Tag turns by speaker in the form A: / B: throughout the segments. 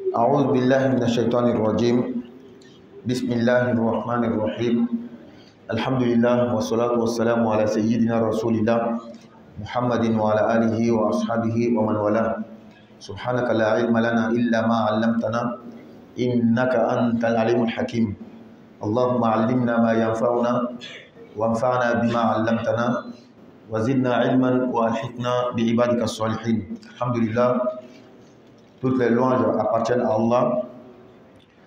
A: أعوذ بالله من الشيطان الرجيم بسم الله الرحمن الرحيم الحمد لله والصلاة والسلام على سيدنا رسول الله محمد وعلى آله وأصحابه ومن والاه سبحانك لا علم لنا إلا ما علمتنا إنك أنت العليم الحكيم اللهم علمنا ما ينفعنا وانفعنا بما علمتنا وزدنا علما وألحقنا بعبادك الصالحين. الحمد لله. Toutes les louanges appartiennent à Allah,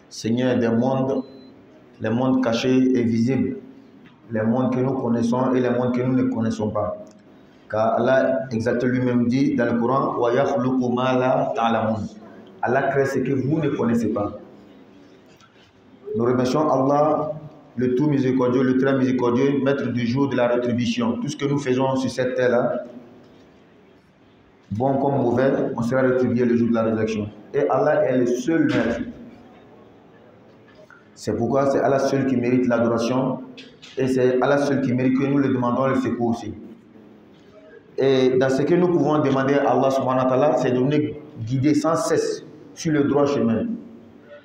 A: Seigneur des mondes, les mondes cachés et visibles, les mondes que nous connaissons et les mondes que nous ne connaissons pas. Car Allah exactement lui-même dit dans le Coran, wa yakhluqu ma la ta'lamun. Allah crée ce que vous ne connaissez pas. Nous remercions Allah, le tout miséricordieux, le très miséricordieux, maître du jour de la rétribution. Tout ce que nous faisons sur cette terre-là, bon comme mauvais, on sera rétribué le jour de la résurrection. Et Allah est le seul maître. C'est pourquoi c'est Allah seul qui mérite l'adoration et c'est Allah seul qui mérite que nous le demandons le secours aussi. Et dans ce que nous pouvons demander à Allah subhanahu wa ta'ala, c'est de nous guider sans cesse sur le droit chemin.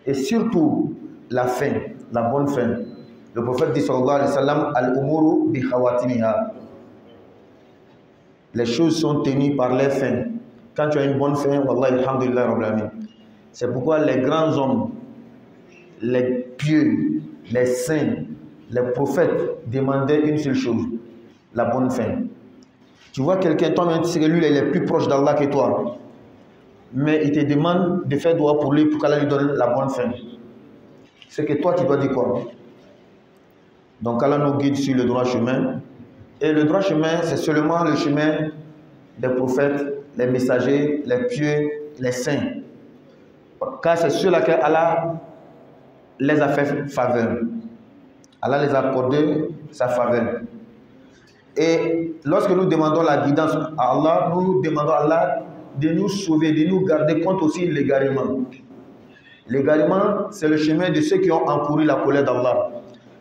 A: Et surtout la fin, la bonne fin. Le prophète dit sallallahu alayhi wa sallam, al-umuru bi khawatimiha. Les choses sont tenues par les fins. Quand tu as une bonne fin, wallahi, alhamdulillah, rabbil alamin. C'est pourquoi les grands hommes, les pieux, les saints, les prophètes demandaient une seule chose, la bonne fin. Tu vois quelqu'un, toi-même, tu sais que lui, il est plus proche d'Allah que toi. Mais il te demande de faire droit pour lui, pour qu'Allah lui donne la bonne fin. C'est que toi, tu dois dire quoi? Donc Allah nous guide sur le droit chemin. Et le droit chemin, c'est seulement le chemin des prophètes, les messagers, les pieux, les saints. Car c'est ceux-là qu'Allah les a fait faveur. Allah les a accordé sa faveur. Et lorsque nous demandons la guidance à Allah, nous demandons à Allah de nous sauver, de nous garder contre aussi l'égarement. L'égarement, c'est le chemin de ceux qui ont encouru la colère d'Allah.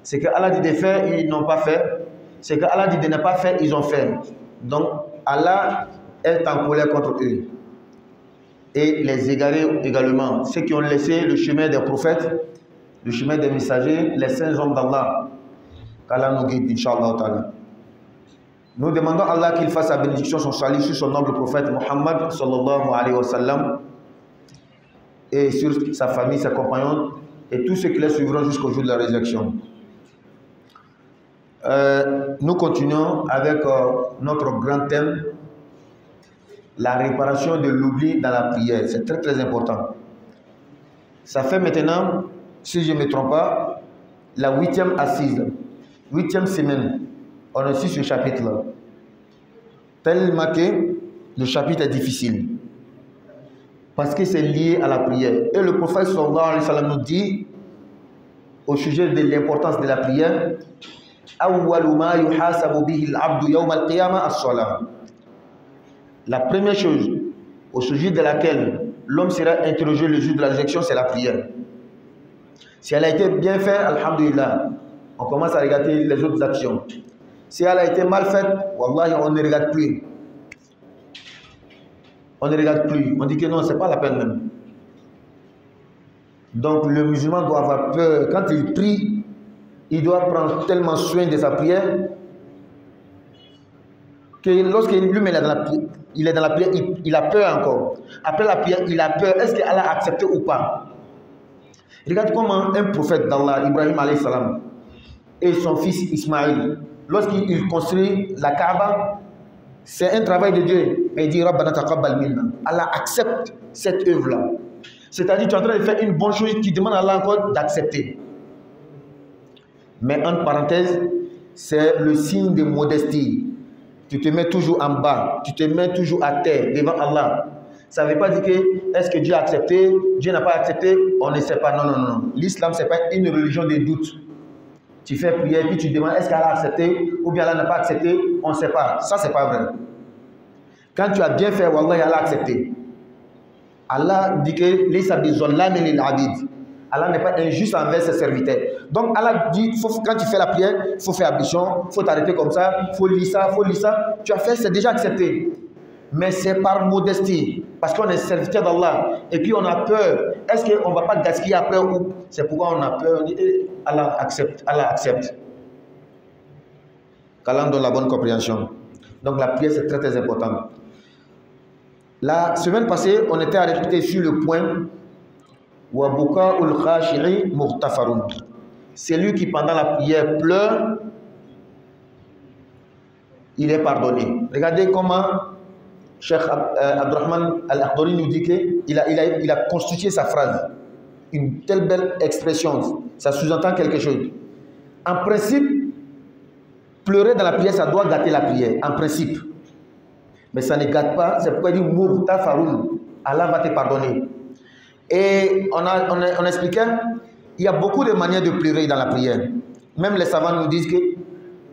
A: C'est que Allah dit de faire, ils n'ont pas fait. C'est que Allah dit de ne pas faire, ils ont fait. Donc Allah est en colère contre eux. Et les égarés également, ceux qui ont laissé le chemin des prophètes, le chemin des messagers, les saints hommes d'Allah. Qu'Allah nous guide, Inch'Allah. Nous demandons à Allah qu'il fasse sa bénédiction, son salut sur son noble prophète Muhammad sallallahu alayhi wa sallam et sur sa famille, ses compagnons et tous ceux qui les suivront jusqu'au jour de la résurrection. Nous continuons avec notre grand thème, la réparation de l'oubli dans la prière. C'est très très important. Ça fait maintenant, si je ne me trompe pas, la 8e assise, 8e semaine. On est sur ce chapitre-là. Tellement que le chapitre est difficile. Parce que c'est lié à la prière. Et le prophète sallallahu alayhi wa sallam nous dit, au sujet de l'importance de la prière, la première chose au sujet de laquelle l'homme sera interrogé le jour de la résurrection, c'est la prière. Si elle a été bien faite, alhamdulillah, on commence à regarder les autres actions. Si elle a été mal faite, wallahi, on ne regarde plus. On ne regarde plus. On dit que non, ce n'est pas la peine même. Donc le musulman doit avoir peur. Quand il prie, il doit prendre tellement soin de sa prière que lorsqu'il lui-même il est dans la prière, il a peur encore. Après la prière, il a peur. Est-ce qu'Allah a accepté ou pas? Regarde comment un prophète d'Allah, Ibrahim alayhi salam, et son fils Ismaïl, lorsqu'il construit la Kaaba, c'est un travail de Dieu. Mais il dit Rabbana taqabbal minna. Allah accepte cette œuvre-là. C'est-à-dire, tu es en train de faire une bonne chose, tu demandes à Allah encore d'accepter. Mais entre parenthèses, c'est le signe de modestie. Tu te mets toujours en bas, tu te mets toujours à terre devant Allah. Ça ne veut pas dire que est-ce que Dieu a accepté, Dieu n'a pas accepté, on ne sait pas. Non, non, non. L'islam, ce n'est pas une religion de doute. Tu fais prière, puis tu demandes est-ce qu'Allah a accepté ou bien Allah n'a pas accepté, on ne sait pas. Ça, ce n'est pas vrai. Quand tu as bien fait, Wallah, Allah a accepté. Allah dit que Allah n'est pas injuste envers ses serviteurs. Donc Allah dit, quand tu fais la prière, il faut faire ablution, il faut t'arrêter comme ça, il faut lire ça, il faut lire ça. Tu as fait, c'est déjà accepté. Mais c'est par modestie, parce qu'on est serviteur d'Allah. Et puis on a peur est-ce qu'on ne va pas gaspiller après ou c'est pourquoi on a peur? On dit, Allah accepte, Allah accepte. Qu'Allah donne la bonne compréhension. Donc la prière, c'est très très important. La semaine passée, on était arrêté sur le point c'est lui qui pendant la prière pleure, il est pardonné. Regardez comment Cheikh Abdurrahman Al-Akhdari nous dit qu'il a constitué sa phrase. Une telle belle expression, ça sous-entend quelque chose. En principe, pleurer dans la prière, ça doit gâter la prière, en principe. Mais ça ne gâte pas, c'est pourquoi il dit Mughtafarun, Allah va te pardonner. Et on expliquait, il y a beaucoup de manières de pleurer dans la prière. Même les savants nous disent que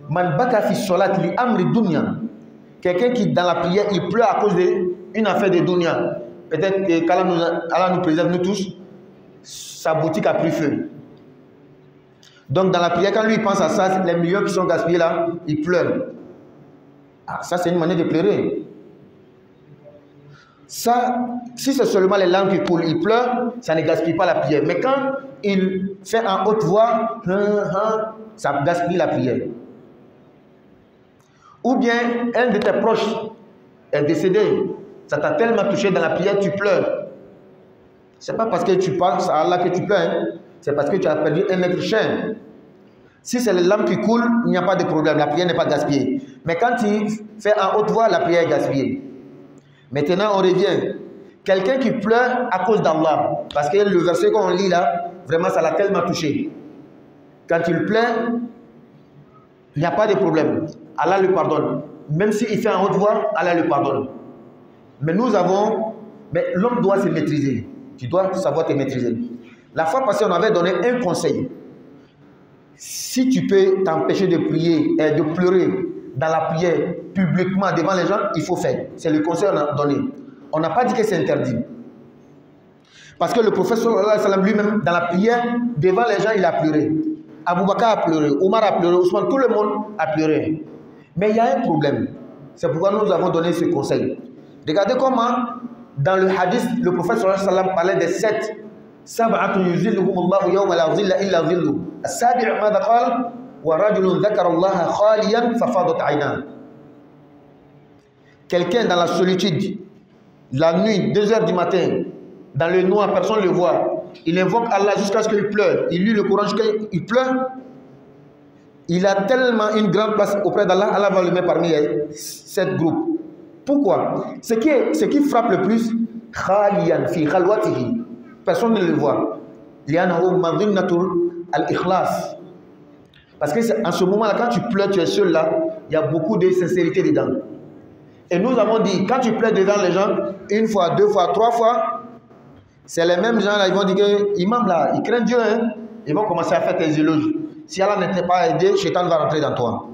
A: Man baka fi solat li amri dunya. Quelqu'un qui dans la prière, il pleure à cause d'une affaire de dunya. Peut-être que Allah nous préserve nous tous, sa boutique a pris feu. Donc dans la prière, quand lui pense à ça, les millions qui sont gaspillés là, il pleure. Ah, ça c'est une manière de pleurer. Ça, si c'est seulement les larmes qui coulent, il pleure, ça ne gaspille pas la prière. Mais quand il fait en haute voix, ça gaspille la prière. Ou bien, un de tes proches est décédé, ça t'a tellement touché dans la prière, tu pleures. C'est pas parce que tu penses à Allah que tu pleures, hein? C'est parce que tu as perdu un être cher. Si c'est les larmes qui coulent, il n'y a pas de problème, la prière n'est pas gaspillée. Mais quand tu fais en haute voix, la prière est gaspillée. Maintenant, on revient. Quelqu'un qui pleure à cause d'Allah, parce que le verset qu'on lit là, vraiment, ça l'a tellement touché. Quand il pleure, il n'y a pas de problème. Allah le pardonne. Même s'il fait en haute voix, Allah le pardonne. Mais nous avons... Mais l'homme doit se maîtriser. Tu dois savoir te maîtriser. La fois passée, on avait donné un conseil. Si tu peux t'empêcher de prier et de pleurer dans la prière publiquement devant les gens, il faut faire. C'est le conseil qu'on a donné. On n'a pas dit que c'est interdit. Parce que le prophète sallallahu alayhi wa sallam lui-même, dans la prière, devant les gens, il a pleuré. Abou Bakr a pleuré, Omar a pleuré, Ousmane, tout le monde a pleuré. Mais il y a un problème. C'est pourquoi nous avons donné ce conseil. Regardez comment, dans le hadith, le prophète sallallahu alayhi wa sallam parlait des 7. سبعة يظلهم الله يوم لا ظل إلا ظله السابع ماذا قال ورجل ذكر الله خاليا ففاضت عيناه. Quelqu'un dans la solitude, la nuit, 2 h du matin, dans le noir, personne ne le voit, il invoque Allah jusqu'à ce qu'il pleure, il lit le Coran jusqu'à ce qu'il pleure, il a tellement une grande place auprès d'Allah, Allah va le mettre parmi les 7 groupes. Pourquoi? Ce qui frappe le plus, khaliyan fi khalwatihi. Personne ne le voit. Parce que en ce moment-là, quand tu pleures, tu es seul là, il y a beaucoup de sincérité dedans. Et nous avons dit, quand tu pleures devant les gens, 1 fois, 2 fois, 3 fois, c'est les mêmes gens là, ils vont dire que imam là, il craint Dieu, hein? Ils vont commencer à faire tes éloges. Si Allah n'était pas aidé, Shaitan va rentrer dans toi.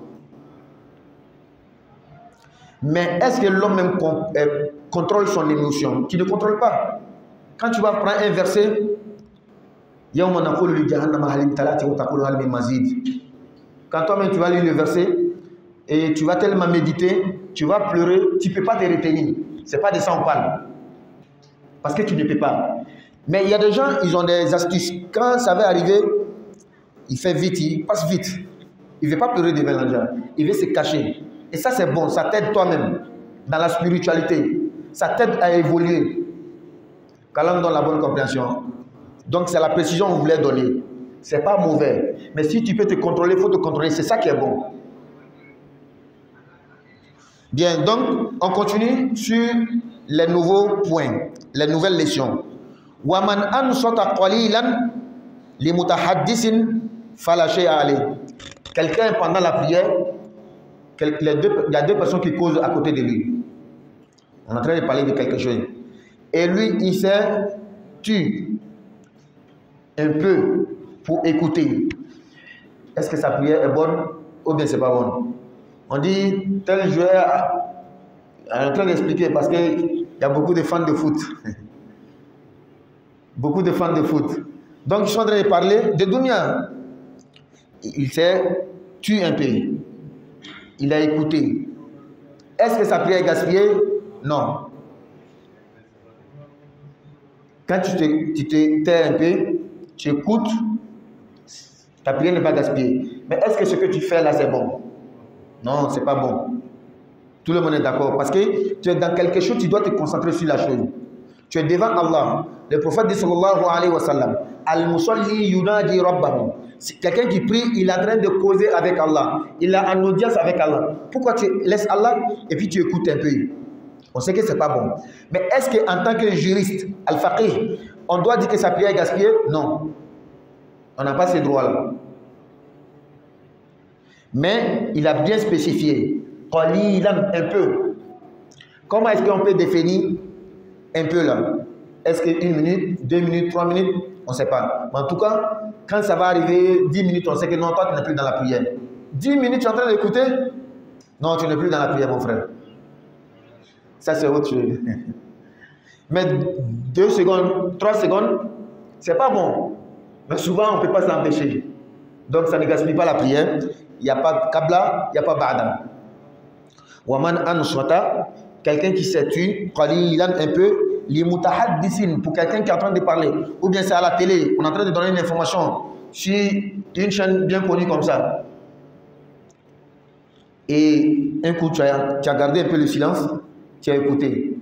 A: Mais est-ce que l'homme même contrôle son émotion? Tu ne contrôles pas. Quand tu vas prendre un verset, quand toi-même tu vas lire le verset et tu vas tellement méditer, tu vas pleurer, tu ne peux pas te retenir. Ce n'est pas de ça qu'on parle. Parce que tu ne peux pas. Mais il y a des gens, ils ont des astuces. Quand ça va arriver, il fait vite, il passe vite. Il ne veut pas pleurer devant les gens. Il veut se cacher. Et ça c'est bon, ça t'aide toi-même dans la spiritualité. Ça t'aide à évoluer. Qu'Allah donne la bonne compréhension. Donc c'est la précision qu'on voulait donner. C'est pas mauvais. Mais si tu peux te contrôler, il faut te contrôler. C'est ça qui est bon. Bien, donc on continue sur les nouveaux points, les nouvelles leçons. Waman ansata qalilan li mutahaddisin fala shay'a alayhi. Quelqu'un pendant la prière, il y a 2 personnes qui causent à côté de lui. On est en train de parler de quelque chose. Et lui, il s'est tu un peu pour écouter. Est-ce que sa prière est bonne ou bien c'est pas bonne? On dit tel joueur est en train d'expliquer parce qu'il y a beaucoup de fans de foot. Beaucoup de fans de foot. Donc je suis en train de parler de Dunia. Il s'est tu un peu. Il a écouté. Est-ce que sa prière est gaspillée? Non. Quand tu te tais un peu, tu écoutes, ta prière n'est pas gaspillée. Mais est-ce que ce que tu fais là, c'est bon? Non, c'est pas bon. Tout le monde est d'accord. Parce que tu es dans quelque chose, tu dois te concentrer sur la chose. Tu es devant Allah. Le prophète dit sallallahu alayhi wa sallam, Al-Musalli yunadi rabbahu. Quelqu'un qui prie, il est en train de causer avec Allah. Il est en audience avec Allah. Pourquoi tu laisses Allah et puis tu écoutes un peu? On sait que ce n'est pas bon. Mais est-ce qu'en tant que juriste, al-faqih, on doit dire que sa prière est gaspillée? Non. On n'a pas ces droits-là. Mais il a bien spécifié. Qalilan, un peu. Comment est-ce qu'on peut définir un peu là? Est-ce que 1 minute, 2 minutes, 3 minutes? On ne sait pas. Mais en tout cas, quand ça va arriver 10 minutes, on sait que non, toi tu n'es plus dans la prière. 10 minutes, tu es en train d'écouter? Non, tu n'es plus dans la prière, mon frère. Ça, c'est autre chose. Mais 2 secondes, 3 secondes, c'est pas bon. Mais souvent, on ne peut pas s'empêcher. Donc, ça ne gaspille pas la prière. Il n'y a pas de kabla, il n'y a pas ba'da. Waman anuswata, quelqu'un qui s'est tué, qalilan un peu, li mutahaddisin, pour quelqu'un qui est en train de parler. Ou bien c'est à la télé, on est en train de donner une information sur une chaîne bien connue comme ça. Et un coup, tu as gardé un peu le silence, tu as écouté.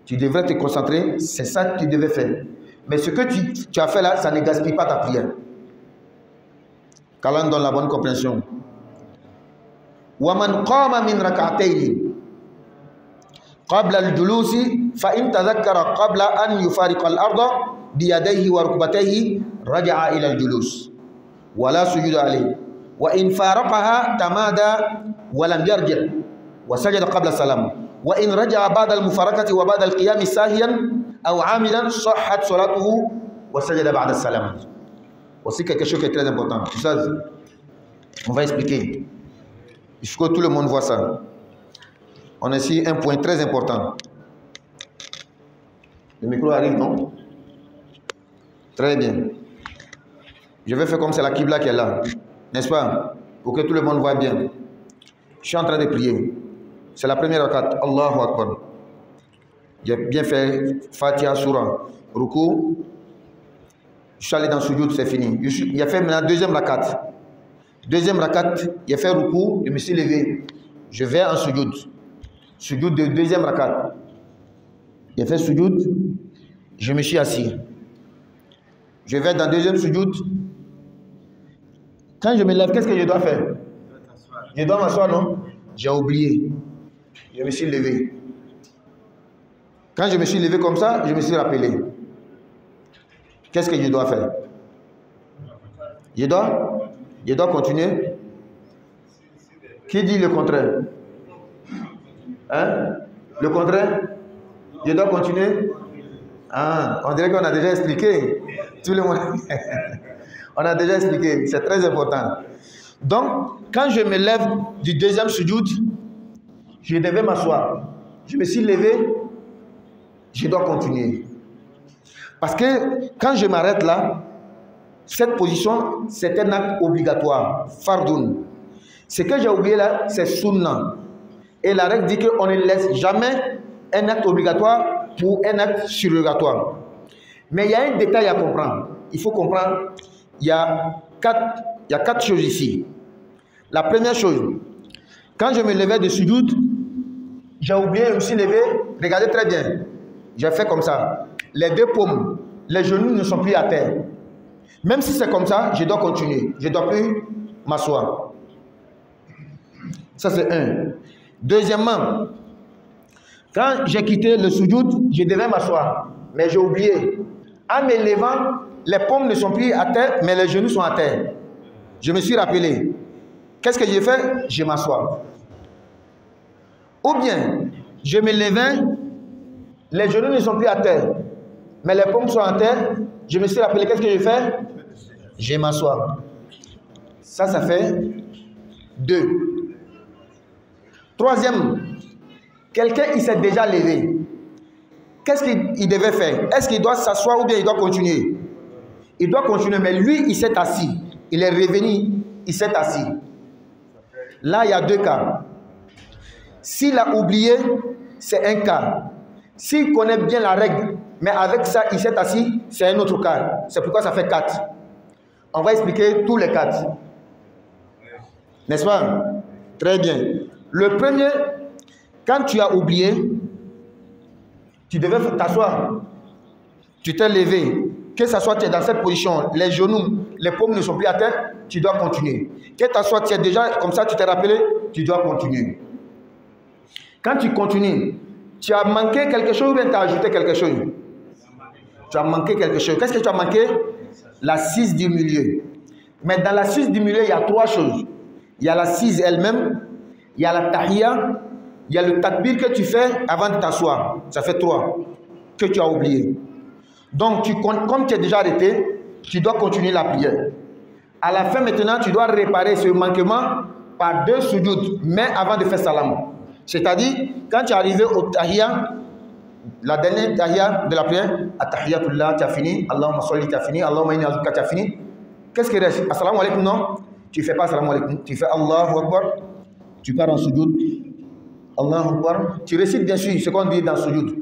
A: Tu devrais te concentrer, c'est ça que tu devais faire. Mais ce que tu as fait là, ça ne gaspille pas ta prière. Qu'Allah donne la bonne compréhension. وَمَنْ قَامَ مِنْ رَكَعَتَيْنِ قَبْلَ الْجُلُوسِ فَإِنْ تَذَكَّرَ قَبْلَ أَنْ يُفَارِقَ الْأَرْضَ بِيَدَيْهِ وَرُكْبَتَيْهِ رَجَعَ إِلَى الْجُلُوسِ وَلَا سُجُودَ عَلَيْهِ وَإِنْ فَارَقَهَا تَمَادَى وَلَمْ يَرْجِعْ وَسَجَدَ قَبْلَ السَّلَامِ وَإِنْ رَجَعَ بَعْدَ الْمُفَارَقَةِ وَبَعْدَ الْقِيَامِ سَاهِيًا أَوْ عَامِدًا صَحَّتْ صَلَاتُهُ وَسَجَدَ بَعْدَ السَّلَامِ. Aussi quelque chose qui est très important. On va expliquer. Il faut que tout le monde voit ça. On a ici un point très important. Le micro arrive, non? Très bien. Je vais faire comme c'est la Qibla qui est là. N'est-ce pas? Pour que tout le monde voit bien. Je suis en train de prier. C'est la première rakat. Allahu Akbar. J'ai bien fait Fatiha, Surah, Ruku. Je suis allé dans Sujoud, c'est fini. Il a fait maintenant deuxième rakat. Deuxième rakat, il a fait Ruku, je me suis levé. Je vais en Sujoud. Sujoud de deuxième rakat. Il a fait Sujoud, je me suis assis. Je vais dans deuxième Sujoud. Quand je me lève, qu'est-ce que je dois faire? Je dois m'asseoir, non? J'ai oublié. Je me suis levé. Quand je me suis levé comme ça, je me suis rappelé. Qu'est-ce que je dois faire? Je dois continuer. Qui dit le contraire? Hein? Le contraire? Je dois continuer? Ah, on dirait qu'on a déjà expliqué. Tout le monde. On a déjà expliqué. C'est très important. Donc, quand je me lève du deuxième sujoud, je devais m'asseoir. Je me suis levé. Je dois continuer. Parce que quand je m'arrête là, cette position, c'est un acte obligatoire, fardoun. Ce que j'ai oublié là, c'est sunnah. Et la règle dit qu'on ne laisse jamais un acte obligatoire pour un acte surrogatoire. Mais il y a un détail à comprendre. Il faut comprendre, il y a quatre choses ici. La première chose, quand je me levais de sujoud, j'ai oublié, je me suis levé, regardez très bien. J'ai fait comme ça. Les deux paumes, les genoux ne sont plus à terre. Même si c'est comme ça, je dois continuer. Je ne dois plus m'asseoir. Ça, c'est un. Deuxièmement, quand j'ai quitté le sujoud, je devais m'asseoir. Mais j'ai oublié. En me levant, les paumes ne sont plus à terre, mais les genoux sont à terre. Je me suis rappelé. Qu'est-ce que j'ai fait? Je m'assois. Ou bien, je me levais, les genoux ne sont plus à terre, mais les paumes sont à terre. Je me suis rappelé, qu'est-ce que je fais? Je m'assois. Ça fait 2. Troisième, quelqu'un il s'est déjà levé. Qu'est-ce qu'il devait faire? Est-ce qu'il doit s'asseoir ou bien il doit continuer? Il doit continuer, mais lui, il s'est assis. Il est revenu, il s'est assis. Là, il y a 2 cas. S'il a oublié, c'est un cas. S'il connaît bien la règle, mais avec ça, il s'est assis, c'est un autre cas. C'est pourquoi ça fait 4. On va expliquer tous les 4. N'est-ce pas? Très bien. Le premier, quand tu as oublié, tu devais t'asseoir. Tu t'es levé. Que ce soit tu es dans cette position, les genoux, les paumes ne sont plus à terre, tu dois continuer. Que ce soit tu es déjà comme ça, tu t'es rappelé, tu dois continuer. Quand tu continues, tu as manqué quelque chose ou bien tu as ajouté quelque chose? Tu as manqué quelque chose. Qu'est-ce que tu as manqué? La 6 du milieu. Mais dans la 6 du milieu, il y a 3 choses. Il y a la 6 elle-même, il y a la tahiyya, il y a le takbir que tu fais avant de t'asseoir. Ça fait 3 que tu as oublié. Donc, comme tu es déjà arrêté, tu dois continuer la prière. À la fin maintenant, tu dois réparer ce manquement par 2 sujoud, mais avant de faire salam. C'est-à-dire, quand tu es arrivé au tahiyya, la dernière tahiyya de la prière, at-tahiyyatullah, tu as fini, Allahumma salli, tu as fini, Allahumma inni azuka, tu as fini. Qu'est-ce qui reste? Assalamu alaikum, non? Tu ne fais pas assalamu alaikum, tu fais Allahu Akbar, tu pars en sujoud, Allahu Akbar, tu récites bien sûr ce qu'on dit dans sujoud.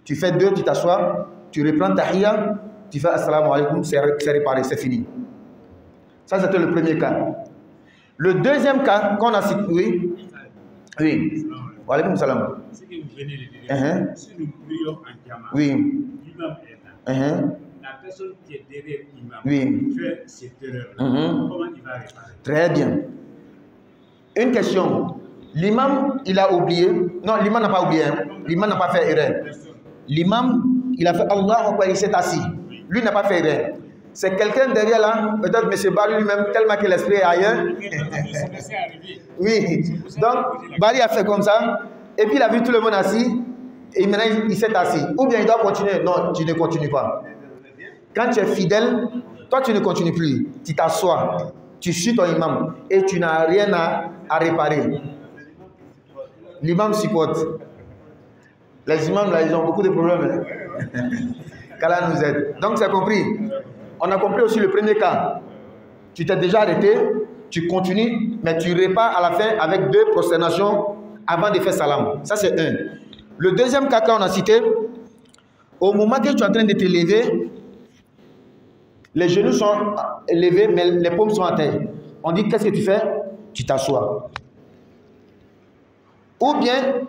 A: Tu fais 2, tu t'assois, tu reprends tahiyya, tu fais assalamu alaikum, c'est réparé, c'est fini. Ça, c'était le premier cas. Le deuxième cas qu'on a cité, oui. Oui. Wa alaykoum salam.
B: Ce que vous venez de dire, si nous prions en Jama,
A: oui.
B: l'imam est là. La personne qui est derrière l'imam
A: oui.
B: fait cette erreur-là. Comment il va réparer?
A: Très bien. Une question. L'imam, il a oublié. Non, l'imam n'a pas oublié. L'imam n'a pas fait erreur. L'imam, il a fait Allah Akbar, il s'est assis. Lui n'a pas fait erreur. C'est quelqu'un derrière là, peut-être M. Bari lui-même, tellement que l'esprit est ailleurs. Oui. Donc, Bari a fait comme ça. Et puis il a vu tout le monde assis. Et maintenant, il s'est assis. Ou bien il doit continuer. Non, tu ne continues pas. Quand tu es fidèle, toi tu ne continues plus. Tu t'assois. Tu suis ton imam. Et tu n'as rien à réparer. L'imam supporte. Les imams là, ils ont beaucoup de problèmes. Qu'Allah nous aide. Donc c'est compris. On a compris aussi le premier cas. Tu t'es déjà arrêté, tu continues, mais tu répares à la fin avec 2 prosternations avant de faire salam. Ça c'est 1. Le deuxième cas qu'on a cité, au moment que tu es en train de te lever, les genoux sont levés, mais les paumes sont à terre. On dit qu'est-ce que tu fais? Tu t'assois. Ou bien,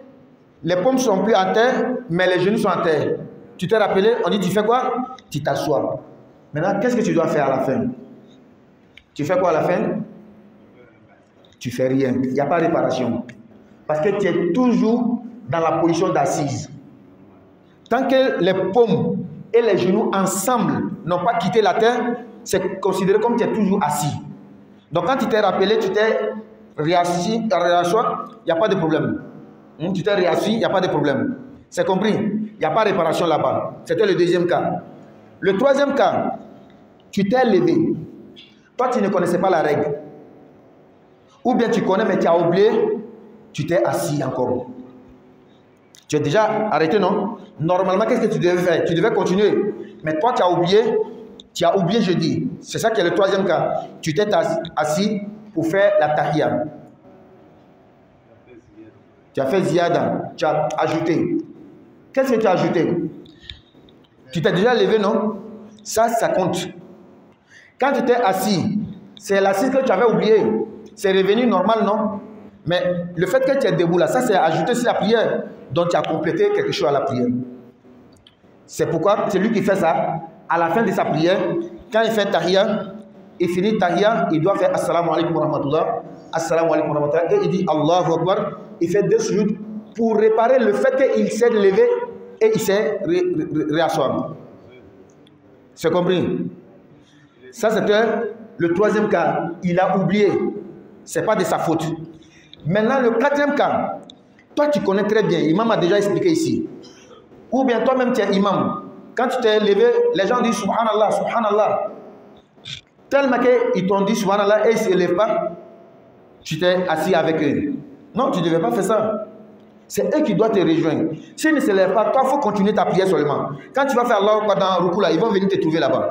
A: les paumes ne sont plus à terre, mais les genoux sont à terre. Tu t'es rappelé, on dit tu fais quoi? Tu t'assois. Maintenant, qu'est-ce que tu dois faire à la fin? Tu fais quoi à la fin? Tu fais rien. Il n'y a pas de réparation. Parce que tu es toujours dans la position d'assise. Tant que les paumes et les genoux ensemble n'ont pas quitté la terre, c'est considéré comme tu es toujours assis. Donc quand tu t'es rappelé, tu t'es réassis, il n'y a pas de problème. Tu t'es réassis, il n'y a pas de problème. C'est compris? Il n'y a pas de réparation là-bas. C'était le deuxième cas. Le troisième cas, tu t'es levé. Toi, tu ne connaissais pas la règle. Ou bien tu connais, mais tu as oublié, tu t'es assis encore. Tu es déjà arrêté, non? Normalement, qu'est-ce que tu devais faire? Tu devais continuer. Mais toi, tu as oublié jeudi. C'est ça qui est le troisième cas. Tu t'es assis pour faire la tahiyya. Tu as fait ziyada. Tu as ajouté. Qu'est-ce que tu as ajouté? Tu t'es déjà levé, non? Ça compte. Quand tu t'es assis, c'est l'assise que tu avais oublié. C'est revenu normal, non? Mais le fait que tu es debout là, ça c'est ajouté sur la prière. Donc tu as complété quelque chose à la prière. C'est pourquoi c'est lui qui fait ça. À la fin de sa prière, quand il fait tahiyya, il finit tahiyya, il doit faire assalamu alaikum wa rahmatullah, assalamu alaikum wa rahmatullah, et il dit Allahu Akbar. Il fait 2 sujoud pour réparer le fait qu'il s'est levé et il s'est réasseoir. C'est compris? Ça c'était le troisième cas. Il a oublié. Ce n'est pas de sa faute. Maintenant, le quatrième cas, toi tu connais très bien, l'imam a déjà expliqué ici. Ou bien toi-même tu es imam. Quand tu t'es levé, les gens disent Subhanallah, Subhanallah. Tellement qu'ils t'ont dit Subhanallah et ils ne se lèvent pas, tu t'es assis avec eux. Non, tu ne devais pas faire ça. C'est eux qui doivent te rejoindre. S'ils ne se lèvent pas, toi, il faut continuer ta prière seulement. Quand tu vas faire Allah dans Ruku, là, ils vont venir te trouver là-bas.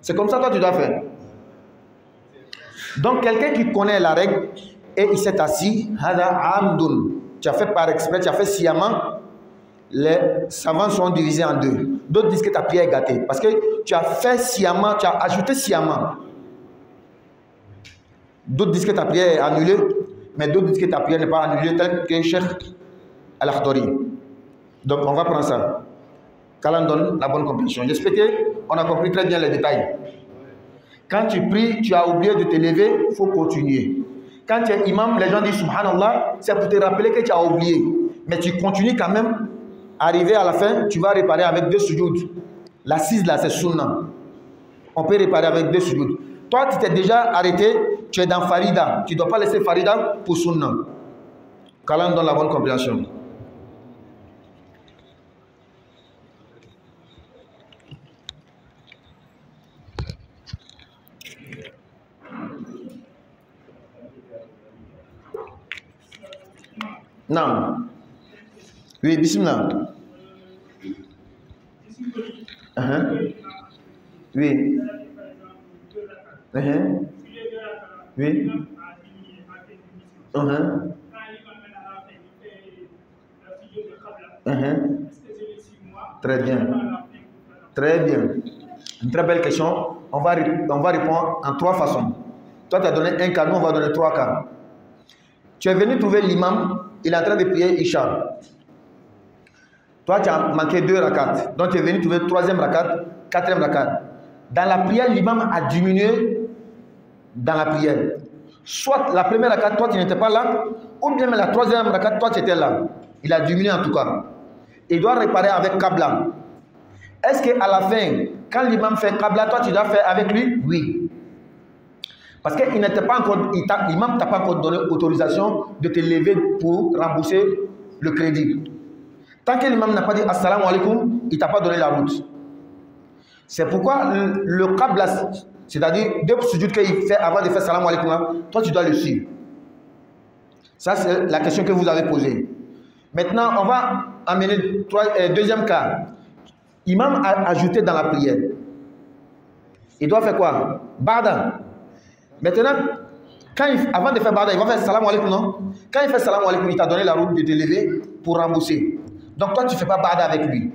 A: C'est comme ça que toi, tu dois faire. Donc, quelqu'un qui connaît la règle et il s'est assis, tu as fait par exprès, tu as fait sciemment, les savants sont divisés en deux. D'autres disent que ta prière est gâtée parce que tu as fait sciemment, tu as ajouté sciemment. D'autres disent que ta prière est annulée, mais d'autres disent que ta prière n'est pas annulée, tel que Cheikh Al-Akhdari. Donc on va prendre ça. Qu'Allah donne la bonne compréhension. J'espère qu'on a compris très bien les détails. Quand tu pries, tu as oublié de te lever, il faut continuer. Quand tu es imam, les gens disent Subhanallah, c'est pour te rappeler que tu as oublié. Mais tu continues quand même. Arrivé à la fin, tu vas réparer avec 2 sujouds. L'assise là, c'est sunnah. On peut réparer avec 2 sujouds. Toi, tu t'es déjà arrêté, tu es dans Farida. Tu ne dois pas laisser Farida pour sunnah. Qu'Allah donne la bonne compréhension. Non. Oui, bismillah. Oui. Oui. Très bien. Très bien. Une très belle question. On va répondre en 3 façons. Toi, tu as donné un cas, nous, on va donner 3 cas. Tu es venu trouver l'imam, il est en train de prier Isha. Toi, tu as manqué 2 rakats. Donc, tu es venu trouver 3e rakat, 4e rakat. Dans la prière, l'imam a diminué dans la prière. Soit la première rakat, toi, tu n'étais pas là, ou bien la 3e rakat, toi, tu étais là. Il a diminué en tout cas. Il doit réparer avec Qabla. Est-ce qu'à la fin, quand l'imam fait Qabla, toi, tu dois faire avec lui? Oui. Parce qu'il n'était pas encore, l'imam ne t'a pas encore donné autorisation de te lever pour rembourser le crédit. Tant que l'imam n'a pas dit assalamu alaikum, il ne t'a pas donné la route. C'est pourquoi le Qabla, c'est-à-dire 2 sujouds qu'il fait avant de faire salamu alaikum, toi tu dois le suivre. Ça c'est la question que vous avez posée. Maintenant, on va amener 2e cas. Imam a ajouté dans la prière. Il doit faire quoi? Ba'da. Maintenant, avant de faire Ba'da, il va faire salamu alaikum, non? Quand il fait salamu alaikum, il t'a donné la route de te lever pour rembourser. Donc toi, tu ne fais pas Ba'da avec lui.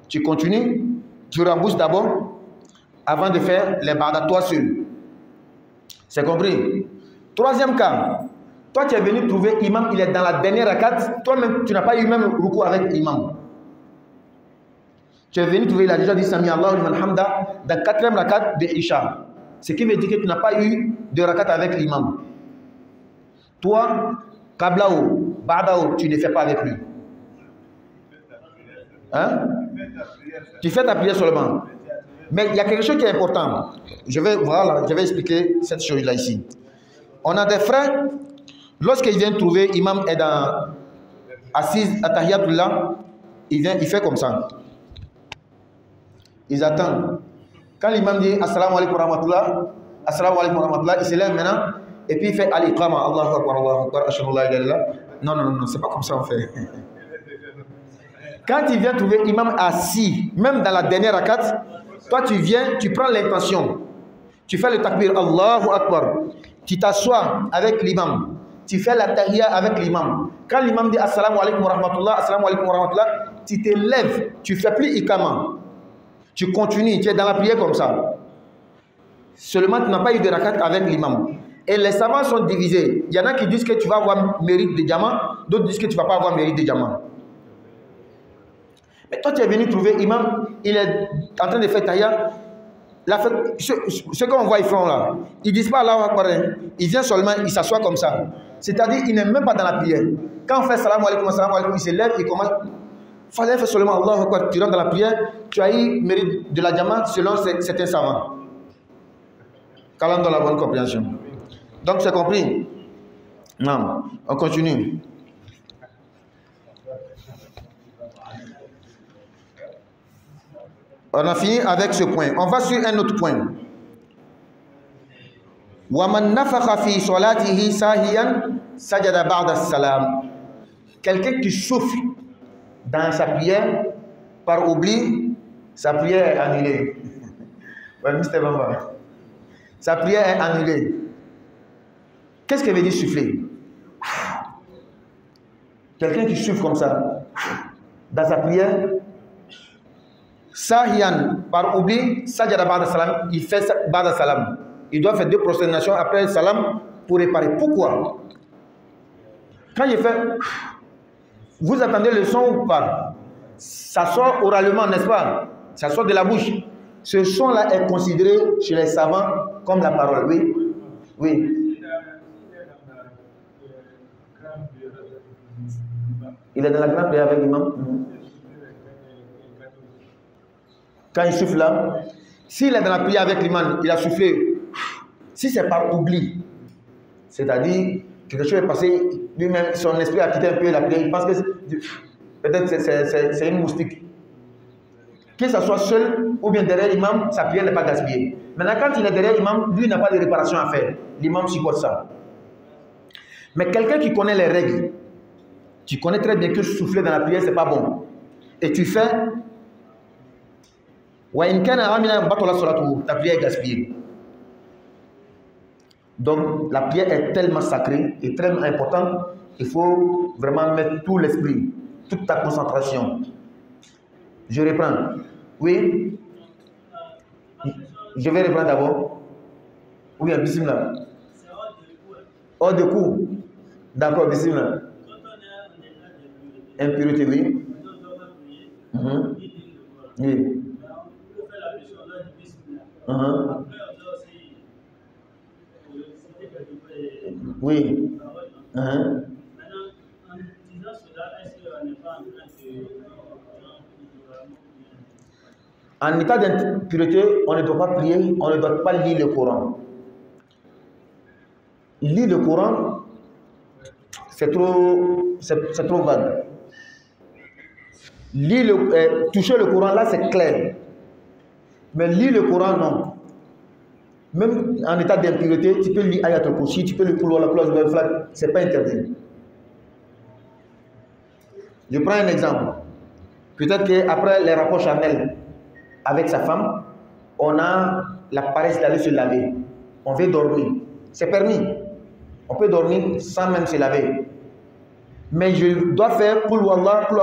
A: Tu continues, tu rembourses d'abord avant de faire les Ba'da toi seul. C'est compris? 3e cas. Toi, tu es venu trouver imam, il est dans la dernière rakat. Toi-même, tu n'as pas eu même ruku avec l'imam. Tu es venu trouver, il a déjà dit Sami Allahu liman hamda dans 4e rakat de Isha. Ce qui veut dire que tu n'as pas eu de rakat avec l'imam. Toi, Qablao, Ba'dao, tu ne fais pas avec lui. Hein? Tu fais ta prière seulement. Mais il y a quelque chose qui est important. Je vais expliquer cette chose-là ici. On a des frères, lorsqu'ils viennent trouver, imam est assis à Tahiyatullah, il fait comme ça. Ils attendent. Quand l'imam dit assalamu alaikum wa rahmatullah, assalamu alaikum wa rahmatullah, il se lève maintenant et puis il fait al-iqama, Allahu akbar, Allahu akbar, ashhadu an la ilaha illallah. Non, c'est pas comme ça on fait. Quand il vient trouver imam assis, même dans la dernière rakat, toi tu viens, tu prends l'intention. Tu fais le takbir, Allahu akbar. Tu t'assois avec l'imam. Tu fais la tahiyya avec l'imam. Quand l'imam dit assalamu alaikum wa rahmatullah, assalamu alaikum wa rahmatullah, tu te lèves, tu ne fais plus iqama. Tu continues, tu es dans la prière comme ça. Seulement, tu n'as pas eu de rakat avec l'imam. Et les savants sont divisés. Il y en a qui disent que tu vas avoir mérite de diamant, d'autres disent que tu ne vas pas avoir mérite de diamant. Mais toi, tu es venu trouver imam, il est en train de faire tahiyya. Ce qu'on voit, ils font là, ils ne disent pas Allahu Akbar, ils viennent seulement, ils s'assoient comme ça. C'est-à-dire, ils n'est même pas dans la prière. Quand on fait salam alaikum, il se lève, il commence. Il fallait faire seulement Allahu Akbar, tu rentres dans la prière, tu as eu mérite de la diamant selon certains savants. Qu'Allah donne la bonne compréhension. Donc, c'est compris? Non, on continue. On a fini avec ce point. On va sur un autre point. وَمَنْ نَفَخَ فِي صَلَاتِهِ سَاهِيًا سَجَدَ بَعْدَ السَّلَامِ. Quelqu'un qui souffle dans sa prière par oubli, sa prière est annulée. Ouais, Mr. Bamba. Sa prière est annulée. Qu'est-ce que veut dire souffler? Quelqu'un qui souffle comme ça. dans sa prière, Sahiyan, par oubli, Sajada Ba'da Salam, il fait Ba'da Salam. Il doit faire 2 prosternations après Salam pour réparer. Pourquoi? Quand il fait, vous attendez le son ou pas? Ça sort oralement, n'est-ce pas? Ça sort de la bouche. Ce son-là est considéré chez les savants comme la parole. Oui. Oui. Il est dans la grande prière avec l'imam. Quand il souffle là, s'il est dans la prière avec l'imam, il a soufflé. Si c'est par oubli, c'est-à-dire quelque chose est passé, lui-même, son esprit a quitté un peu la prière, il pense que peut-être c'est une moustique. Que ce soit seul ou bien derrière l'imam, sa prière n'est pas gaspillée. Maintenant, quand il est derrière l'imam, lui n'a pas de réparation à faire. L'imam supporte ça. Mais quelqu'un qui connaît les règles, tu connais très bien que souffler dans la prière, ce n'est pas bon. Et tu fais, ta prière est gaspillée. Donc, la prière est tellement sacrée et tellement importante, il faut vraiment mettre tout l'esprit, toute ta concentration. Je reprends. Oui. Je vais reprendre d'abord. Oui, bismillah. Hors de coup. D'accord, bismillah. Impureté, oui. Oui. Oui. En état d'impureté, on ne doit pas prier, on ne doit pas lire le Coran. Lire le Coran, c'est trop vague. Toucher le Coran, là, c'est clair. Mais lire le Coran, non. Même en état d'impureté, tu peux lire Ayat al-Kursi, tu peux le couloir, la clause de flag, c'est pas interdit. Je prends un exemple. Peut-être qu'après les rapports charnels avec sa femme, on a la paresse d'aller se laver. On veut dormir. C'est permis. On peut dormir sans même se laver. Mais je dois faire pour Wallah, pour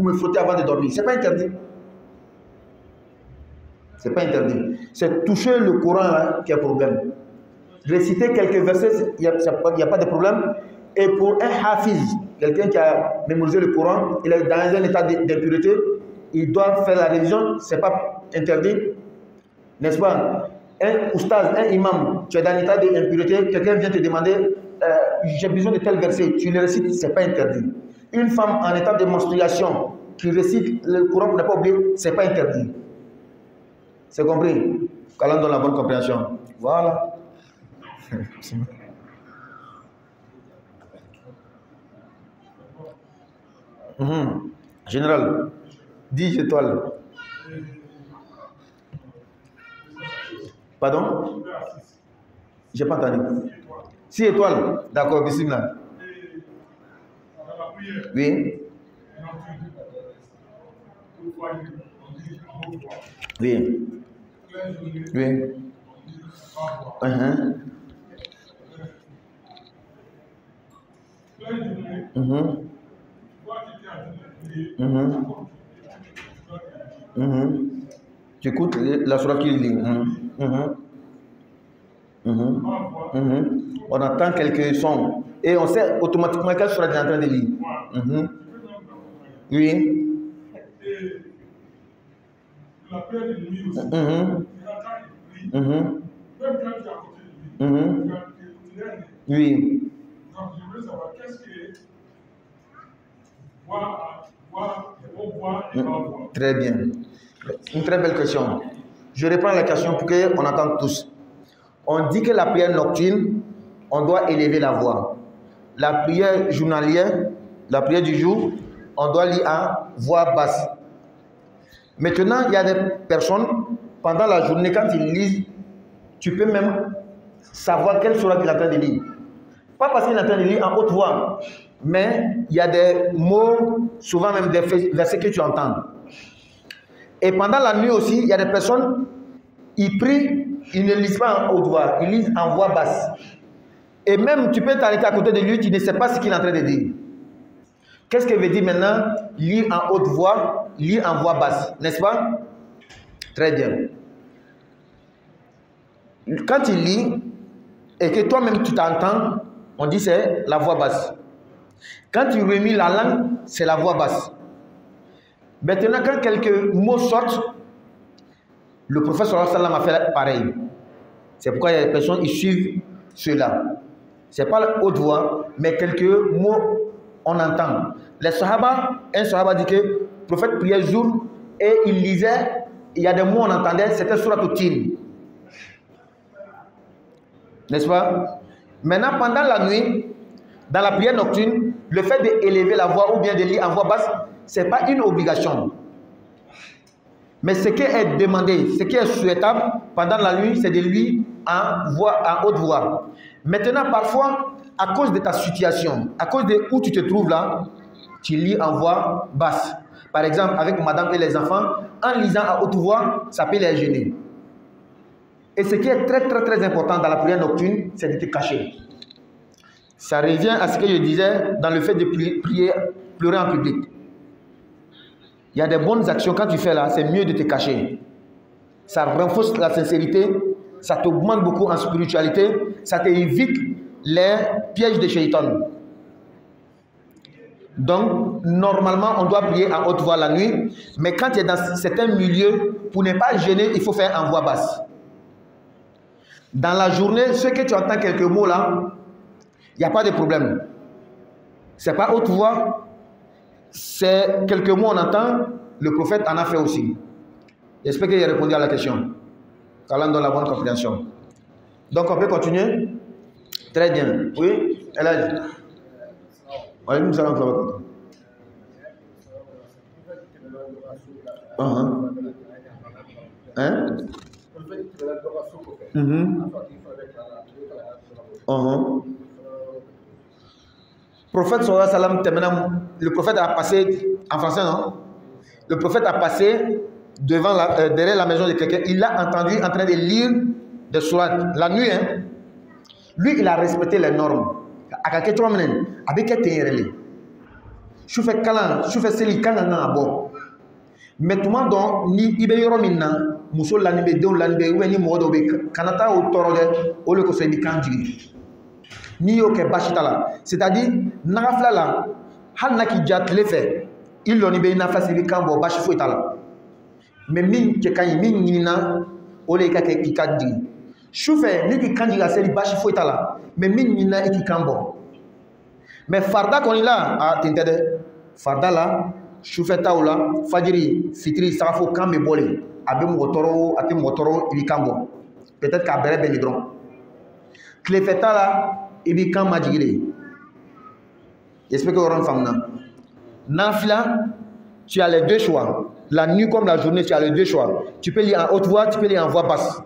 A: me frotter avant de dormir. C'est pas interdit. C'est pas interdit. C'est toucher le Coran là qui est problème. Réciter quelques versets, il n'y a pas de problème. Et pour un hafiz, quelqu'un qui a mémorisé le Coran, il est dans un état d'impureté, il doit faire la révision, c'est pas interdit. N'est-ce pas? Un oustaz, un imam, tu es dans un état d'impureté, quelqu'un vient te demander j'ai besoin de tel verset, tu le récites, c'est pas interdit. Une femme en état de menstruation qui récite le Coran pour ne pas oublier, c'est pas interdit. C'est compris? Qu'Allah donne la bonne compréhension. Voilà. Général, 10 étoiles. Pardon? J'ai pas entendu. 6 étoiles. D'accord, bismillah. Oui. Oui. Oui. Tu écoutes la sourate qu'il lit. On entend quelques sons et on sait automatiquement quelle sourate est en train de lire. Oui.
C: La prière de nuit aussi. Il y a même quand tu es à côté de lui,
A: oui.
C: Donc je voulais savoir qu'est-ce que voir et voir.
A: Très bien. Une très belle question. Je reprends la question pour qu'on entende tous. On dit que la prière nocturne, on doit élever la voix. La prière journalière, la prière du jour, on doit lire à voix basse. Maintenant, il y a des personnes, pendant la journée, quand ils lisent, tu peux même savoir quelle sourate il est en train de lire. Pas parce qu'il est en train de lire en haute voix, mais il y a des mots, souvent même des versets que tu entends. Et pendant la nuit aussi, il y a des personnes, ils prient, ils ne lisent pas en haute voix, ils lisent en voix basse. Et même, tu peux t'arrêter à côté de lui, tu ne sais pas ce qu'il est en train de dire. Qu'est-ce que veut dire maintenant lire en haute voix, lire en voix basse, n'est-ce pas? Très bien. Quand il lit et que toi-même tu t'entends, on dit c'est la voix basse. Quand tu remues la langue, c'est la voix basse. Maintenant, quand quelques mots sortent, le prophète sallallahu alayhi wa sallam a fait pareil. C'est pourquoi il y a des personnes qui suivent cela. Ce n'est pas la haute voix, mais quelques mots on entend. Les sahaba, un sahaba dit que le prophète priait jour et il lisait, il y a des mots on entendait, c'était surat al-Tin. N'est-ce pas? Maintenant, pendant la nuit, dans la prière nocturne, le fait d'élever la voix ou bien de lire en voix basse, ce n'est pas une obligation. Mais ce qui est demandé, ce qui est souhaitable pendant la nuit, c'est de lire en haute voix. Maintenant, parfois, à cause de ta situation, à cause de où tu te trouves là, tu lis en voix basse. Par exemple, avec madame et les enfants, en lisant à haute voix, ça peut les gêner. Et ce qui est très important dans la prière nocturne, c'est de te cacher. Ça revient à ce que je disais dans le fait de prier, pleurer en public. Il y a des bonnes actions, quand tu fais là, c'est mieux de te cacher. Ça renforce la sincérité, ça t'augmente beaucoup en spiritualité, ça t'évite les pièges de Shaitan. Donc, normalement, on doit prier en haute voix la nuit, mais quand tu es dans certains milieux, pour ne pas gêner, il faut faire en voix basse. Dans la journée, ce que tu entends quelques mots là, il n'y a pas de problème. Ce n'est pas haute voix, c'est quelques mots on entend, le prophète en a fait aussi. J'espère qu'il a répondu à la question. Qu'Allah donne la bonne compréhension. Donc on peut continuer. Très bien. Oui, elle a dit. Hein? Prophète sallallahu alayhi wa sallam, le prophète a passé, en français non? Le prophète a passé derrière la maison de quelqu'un, il l'a entendu en train de lire des sourates, la nuit. Hein? Lui, il a respecté les normes. Je fais kalan, je fais seli kanana bon. Mais tout le monde ni ibe yoro minna, muso lanibe don lanibe ou ni modo be kanata o torode o le ko se bi kanjigi. Ni yo ke bashitala, c'est-à-dire nagafla la hal naki jat le fait. Il l'on be na fasi bi kambo bashifo itala. Mais min ke kanyi min nina o le ka ke kikadi. Choufe ni ki kanji la seli bashifo itala, mais min nina iki kambo. Mais farda qu'on est là, ah t'intède, farda là, choufeta ou là, fajiri, fitri, safo, kambe bolé, abe motoro, ate motoro, ibi kambo. Peut-être qu'à bere benidron. Klefeta là, ibi kam majigile. J'espère que vous aurez une femme là. Nafla, tu as les deux choix. La nuit comme la journée, tu as les deux choix. Tu peux lire en haute voix, tu peux lire en voix basse.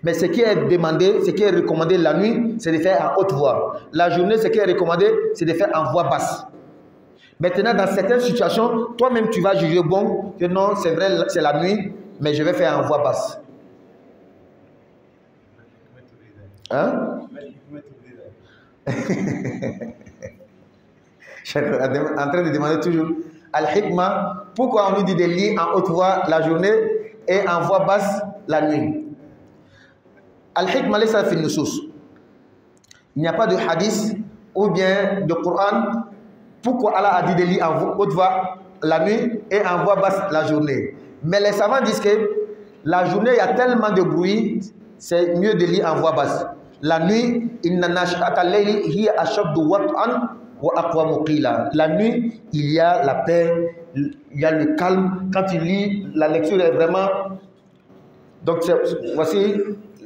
A: Mais ce qui est demandé, ce qui est recommandé la nuit, c'est de faire en haute voix. La journée, ce qui est recommandé, c'est de faire en voix basse. Maintenant, dans certaines situations, toi-même, tu vas juger bon que non, c'est vrai, c'est la nuit, mais je vais faire en voix basse. Hein? Je suis en train de demander toujours Al-Hikmah, pourquoi on nous dit de lire en haute voix la journée et en voix basse la nuit? Al-Hikmah, il n'y a pas de hadith ou bien de Coran. Pourquoi Allah a dit de lire en haute voix la nuit et en voix basse la journée? Mais les savants disent que la journée, il y a tellement de bruit, c'est mieux de lire en voix basse. La nuit, la nuit, il y a la paix, il y a le calme. Quand tu lis, la lecture est vraiment... Donc voici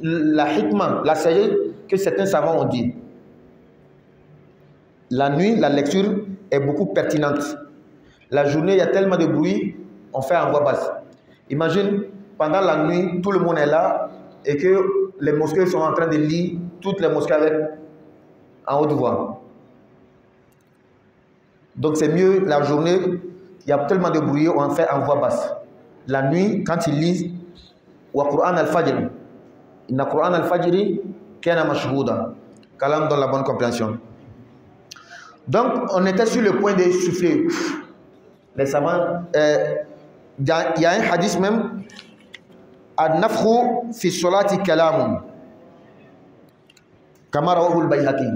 A: la hikmah, la sagesse que certains savants ont dit. La nuit, la lecture est beaucoup pertinente. La journée, il y a tellement de bruit, on fait en voix basse. Imagine, pendant la nuit, tout le monde est là et que les mosquées sont en train de lire, toutes les mosquées avec en haute voix. Donc c'est mieux la journée, il y a tellement de bruit, on fait en voix basse. La nuit, quand ils lisent, wa Qur'an al-Fajr, inna Qur'an al-Fajr kana mashhouda. Kalam dans la bonne compréhension. Donc, on était sur le point de souffler. Les savants, il y a un hadith même, Ad-nafru fi solati kalamun. Kamara ul bayhaqi.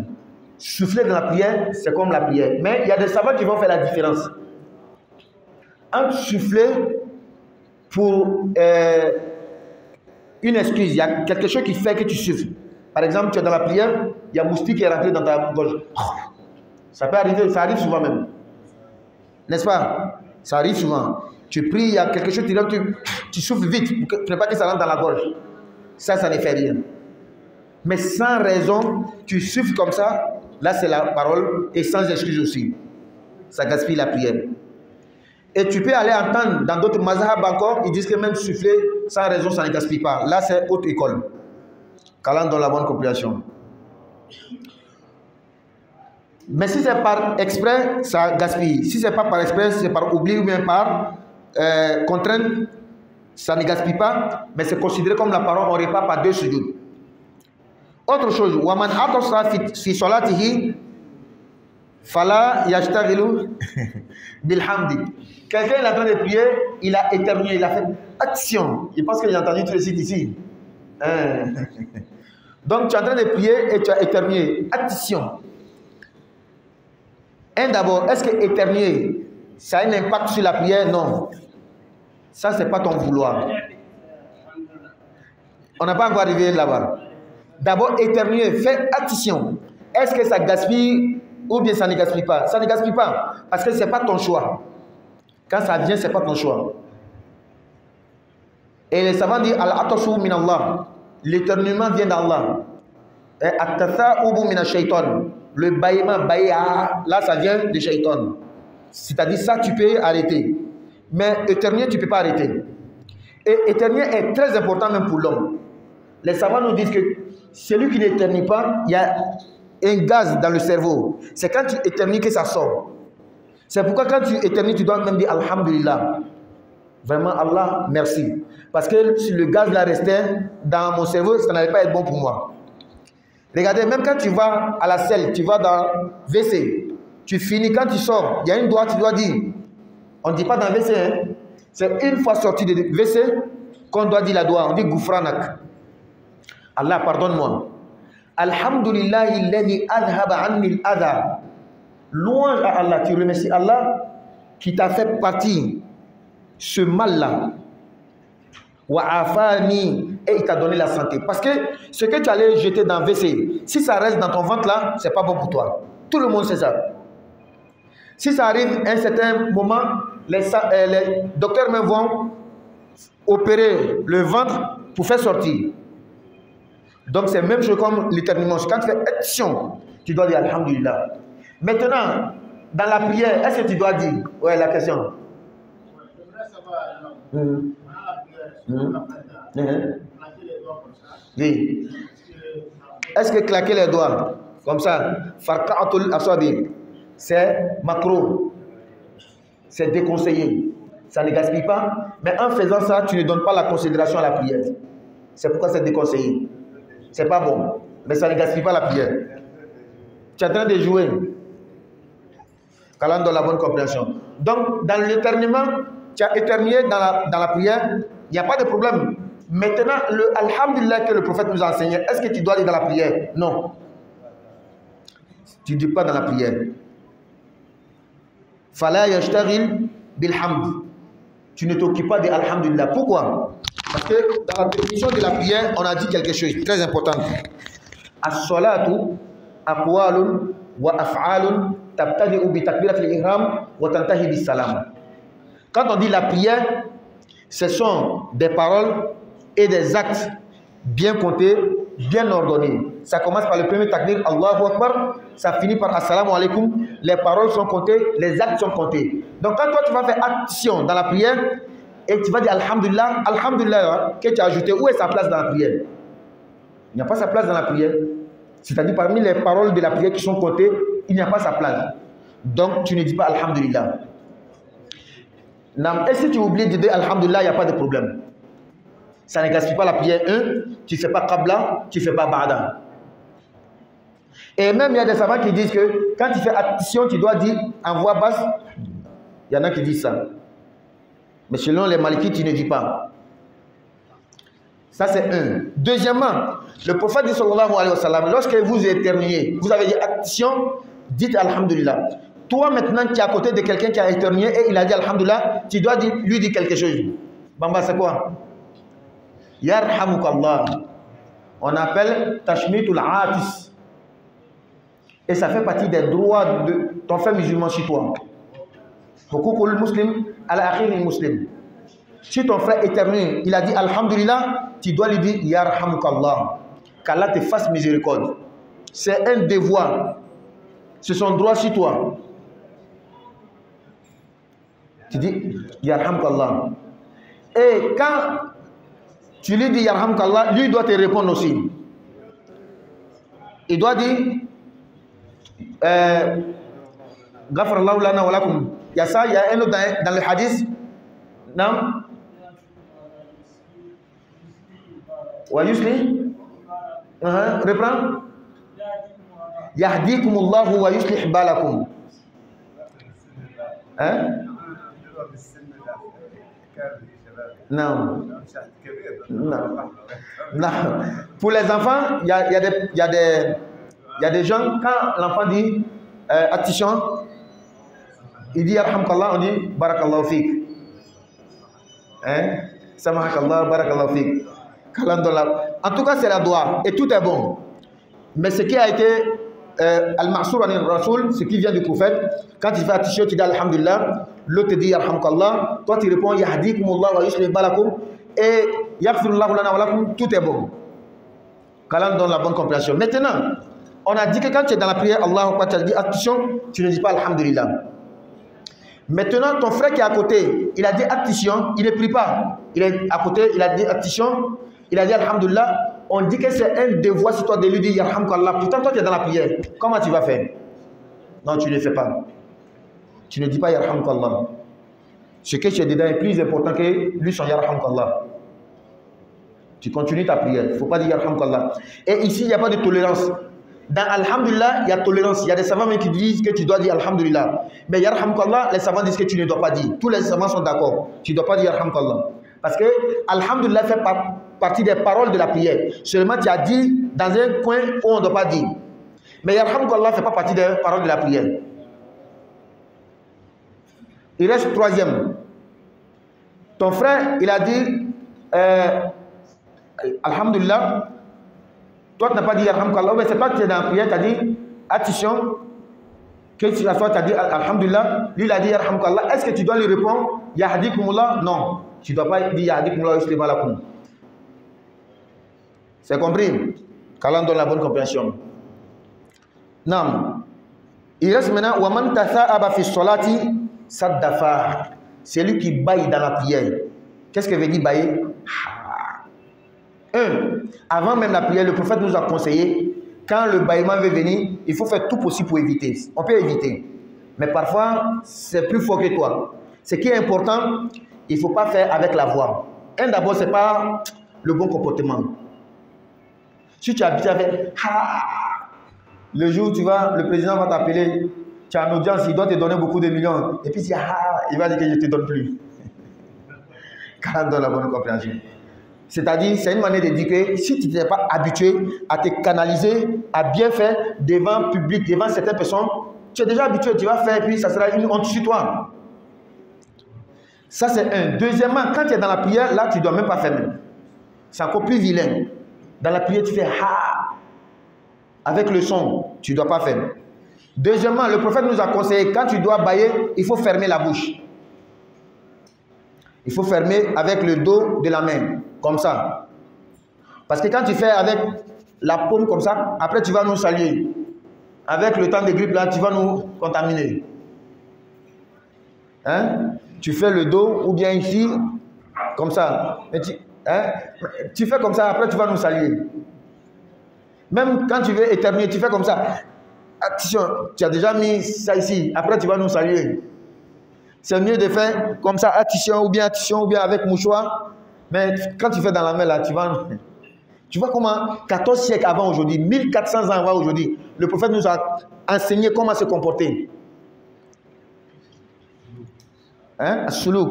A: Souffler dans la prière, c'est comme la prière. Mais il y a des savants qui vont faire la différence. Entre souffler pour une excuse, il y a quelque chose qui fait que tu souffles. Par exemple, tu es dans la prière, il y a un moustique qui est rentré dans ta gorge. Ça peut arriver, ça arrive souvent même. N'est-ce pas? Ça arrive souvent. Tu pries, il y a quelque chose qui rentre, tu souffles vite pour ne pas que ça rentre dans la gorge. Ça ne fait rien. Mais sans raison, tu souffles comme ça, là c'est la parole, et sans excuse aussi. Ça gaspille la prière. Et tu peux aller entendre dans d'autres mazhab encore, ils disent que même souffler sans raison, ça ne gaspille pas. Là c'est haute école. Qu'Allah donne la bonne compréhension. Mais si c'est par exprès, ça gaspille. Si ce n'est pas par exprès, c'est par oubli ou bien par contrainte, ça ne gaspille pas, mais c'est considéré comme la parole, on répare par 2 sujoud. Autre chose, waman atosa fi solatihi fala yashtaghilu bilhamdi. Quelqu'un est en train de prier, il a éternué, il a fait action. Il pense qu'il a entendu tout le site ici. Donc tu es en train de prier et tu as éternué. Action. D'abord, est-ce que éternuer, ça a un impact sur la prière? Non. Ça, ce n'est pas ton vouloir. On n'a pas encore arrivé là-bas. D'abord, éternuer, fais attention. Est-ce que ça gaspille ou bien ça ne gaspille pas? Ça ne gaspille pas parce que ce n'est pas ton choix. Quand ça vient, ce n'est pas ton choix. Et les savants disent Al-atasu min Allah. L'éternuement vient d'Allah. Et At-tatha'ubu min ash-shaytan. Le bâillement, là ça vient de shaytan. C'est-à-dire ça, tu peux arrêter. Mais éternuer, tu ne peux pas arrêter. Et éternuer est très important même pour l'homme. Les savants nous disent que celui qui n'éternue pas, il y a un gaz dans le cerveau. C'est quand tu éternues que ça sort. C'est pourquoi quand tu éternues, tu dois même dire Alhamdulillah. Vraiment, Allah, merci. Parce que si le gaz là restait dans mon cerveau, ça n'allait pas être bon pour moi. Regardez, même quand tu vas à la selle, tu vas dans WC, tu finis, quand tu sors, il y a une doigt, tu dois dire. On ne dit pas dans WC, hein? C'est une fois sorti de WC qu'on doit dire la doigt. On dit Goufranak. Allah, pardonne-moi. Alhamdulillahi alladhi adhaba anni al-adha. Louange à Allah, tu remercies Allah qui t'a fait partir ce mal-là. Wa afani, et il t'a donné la santé. Parce que ce que tu allais jeter dans WC, si ça reste dans ton ventre là, c'est pas bon pour toi. Tout le monde sait ça. Si ça arrive à un certain moment, les docteurs même vont opérer le ventre pour faire sortir. Donc c'est même chose comme l'éternuement. Quand tu fais action, tu dois dire Alhamdulillah. Maintenant, dans la prière, est-ce que tu dois dire? Ouais, la question. Oui. Est-ce que claquer les doigts comme ça, farqa'atul asabi, c'est macro, c'est déconseillé, ça ne gaspille pas, mais en faisant ça, tu ne donnes pas la considération à la prière. C'est pourquoi c'est déconseillé. C'est pas bon, mais ça ne gaspille pas la prière. Tu es en train de jouer. Qu'Allah donne la bonne compréhension. Donc, dans l'éternuement, tu as éternué dans la prière, il n'y a pas de problème. Maintenant, le Alhamdulillah que le prophète nous a enseigné, est-ce que tu dois dire dans la prière? Non. Tu ne dis pas dans la prière. Fala yashtaghil bilhamd. Tu ne t'occupes pas de Alhamdulillah. Pourquoi? Parce que dans la définition de la prière, on a dit quelque chose de très important. As-salatu aqwalun wa af'alun tabtadi'u bi takbiratil ihram wa tantahi bis salam. Quand on dit la prière, ce sont des paroles et des actes bien comptés, bien ordonnés. Ça commence par le premier takbir, Allahu Akbar, ça finit par Assalamu alaikum. Les paroles sont comptées, les actes sont comptés. Donc quand toi tu vas faire action dans la prière et tu vas dire Alhamdulillah, Alhamdulillah, que tu as ajouté, où est sa place dans la prière? Il n'y a pas sa place dans la prière. C'est-à-dire parmi les paroles de la prière qui sont comptées, il n'y a pas sa place. Donc tu ne dis pas Alhamdulillah. Et si tu oublies de dire Alhamdulillah, il n'y a pas de problème. Ça ne gaspille pas la prière. Tu ne fais pas Qabla, tu ne fais pas Ba'da. Et même il y a des savants qui disent que quand tu fais addition, tu dois dire en voix basse. Il y en a qui disent ça. Mais selon les malikites, tu ne dis pas. Ça c'est un. Deuxièmement, le prophète dit sallallahu alayhi wa sallam, lorsque vous éternuez, vous avez dit addition, dites alhamdulillah. Toi maintenant qui es à côté de quelqu'un qui a éternué et il a dit alhamdulillah, tu dois lui dire quelque chose. Bamba c'est quoi? Yarhamukallah. On appelle tashmitul atis. Et ça fait partie des droits de ton frère musulman chez toi. Hukukul muslim ala akhiril muslim. Si ton frère éternue, il a dit alhamdulillah, tu dois lui dire yarhamukallah. Qu'Allah te fasse miséricorde. C'est un devoir. C'est son droit sur toi. Tu dis yarhamukallah. Et quand tu lui dis yarhamukallah, lui doit te répondre aussi. Il doit dire Ghafarallahu lana wa lakum. Il y a ça, il y a un autre dans le hadith. Non? Wa yusli? Reprends. Yahdikumullahu wa yuslih balakum. Hein? Non. Non. Non. Pour les enfants, il y a des gens, quand l'enfant dit attention, il dit Alhamdulillah, on dit Barakallahu fik. Hein? Samahakallah, Barakallahu fik. En tout cas, c'est la doigt et tout est bon. Mais ce qui a été Al-Ma'sour anil Rasoul, ce qui vient du prophète, quand il fait attention, tu dis Alhamdulillah, l'autre te dit Alhamdulillah, toi tu réponds Yahdikumullah wa yuslih balakum et Yaghfirullahu lana wa lakum, tout est bon. Qu'Allah donne la bonne compréhension. Maintenant, on a dit que quand tu es dans la prière, Allah Akbar, tu as dit attention, tu ne dis pas Alhamdulillah. Maintenant, ton frère qui est à côté, il a dit attention, il ne prie pas. Il est à côté, il a dit attention, il a dit Alhamdulillah. On dit que c'est un devoir sur toi de lui dire Yarhamkallah. Pourtant, toi, tu es dans la prière. Comment tu vas faire? Non, tu ne le fais pas. Tu ne dis pas Yarhamkallah. Ce que tu es dedans est plus important que lui son Yarhamkallah. Tu continues ta prière. Il ne faut pas dire Yarhamkallah. Et ici, il n'y a pas de tolérance. Dans Alhamdulillah, il y a tolérance. Il y a des savants qui disent que tu dois dire Alhamdulillah. Mais Yarhamkallah, les savants disent que tu ne dois pas dire. Tous les savants sont d'accord. Tu ne dois pas dire Yarhamkallah. Parce que Alhamdulillah fait partie des paroles de la prière. Seulement tu as dit dans un coin où on ne doit pas dire. Mais Yarhamkallah ne fait pas partie des paroles de la prière. Il reste troisième. Ton frère, il a dit Alhamdulillah. Toi, tu n'as pas dit Alhamdulillah, mais c'est pas que tu es dans la prière, tu as dit attention, que tu as dit Alhamdulillah, lui il a dit Alhamdulillah. Est-ce que tu dois lui répondre Yahdikumullah? Non, tu ne dois pas dire Yahdikumullah yuslih balakum. C'est compris? Qu'Allah donne la bonne compréhension. Non. Il reste maintenant Waman tatha'aba fi solati saddafa. C'est lui qui baille dans la prière. Qu'est-ce que veut dire bailler? Avant même la prière, le prophète nous a conseillé, quand le bâillement veut venir, il faut faire tout possible pour éviter. On peut éviter. Mais parfois, c'est plus fort que toi. Ce qui est important, il ne faut pas faire avec la voix. D'abord, ce n'est pas le bon comportement. Si tu habites avec le jour où le président va t'appeler, tu as une audience, il doit te donner beaucoup de millions. Et puis il va dire que je ne te donne plus. Quand on donne la bonne compréhension. C'est-à-dire, c'est une manière de dire que si tu n'es pas habitué à te canaliser, à bien faire devant le public, devant certaines personnes, tu es déjà habitué, tu vas faire, et puis ça sera une honte sur toi. Ça, c'est un. Deuxièmement, quand tu es dans la prière, là, tu ne dois même pas faire même. C'est encore plus vilain. Dans la prière, tu fais ha. Avec le son, tu ne dois pas faire. Deuxièmement, le prophète nous a conseillé, quand tu dois bailler, il faut fermer la bouche. Il faut fermer avec le dos de la main, comme ça. Parce que quand tu fais avec la paume comme ça, après tu vas nous saluer. Avec le temps de grippe là, tu vas nous contaminer. Hein? Tu fais le dos ou bien ici, comme ça. Et tu fais comme ça, après tu vas nous saluer. Même quand tu veux éternuer, tu fais comme ça. Attention, tu as déjà mis ça ici, après tu vas nous saluer. C'est mieux de faire comme ça, attention ou bien avec mouchoir. Mais quand tu fais dans la main là, tu Tu vois comment 14 siècles avant aujourd'hui, 1400 ans avant aujourd'hui, le prophète nous a enseigné comment se comporter. Hein? Suluk.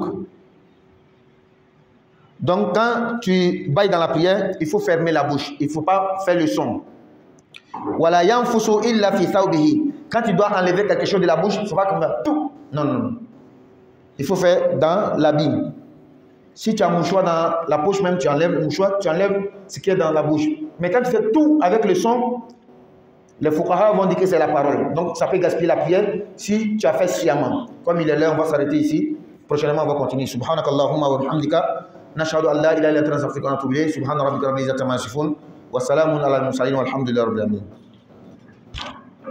A: Donc quand tu bailles dans la prière, il faut fermer la bouche. Il ne faut pas faire le son. Voilà, quand tu dois enlever quelque chose de la bouche, il ne faut pas comme ça. Non, non, non. Il faut faire dans l'habit. Si tu as un mouchoir dans la poche même, tu enlèves le mouchoir, tu enlèves ce qui est dans la bouche. Mais quand tu fais tout avec le son, les fuqaha vont dire que c'est la parole. Donc ça peut gaspiller la prière si tu as fait sciemment. Comme il est là, on va s'arrêter ici. Prochainement, on va continuer. Subhanakallahumma wa bihamdika. Nashhadu an la ilaha illa anta nastaghfiruka wa natubu ilayk. Subhana rabbika rabbil izzati amma yasifun. Wa salamun ala al-mursalin walhamdulillahi rabbil alamin.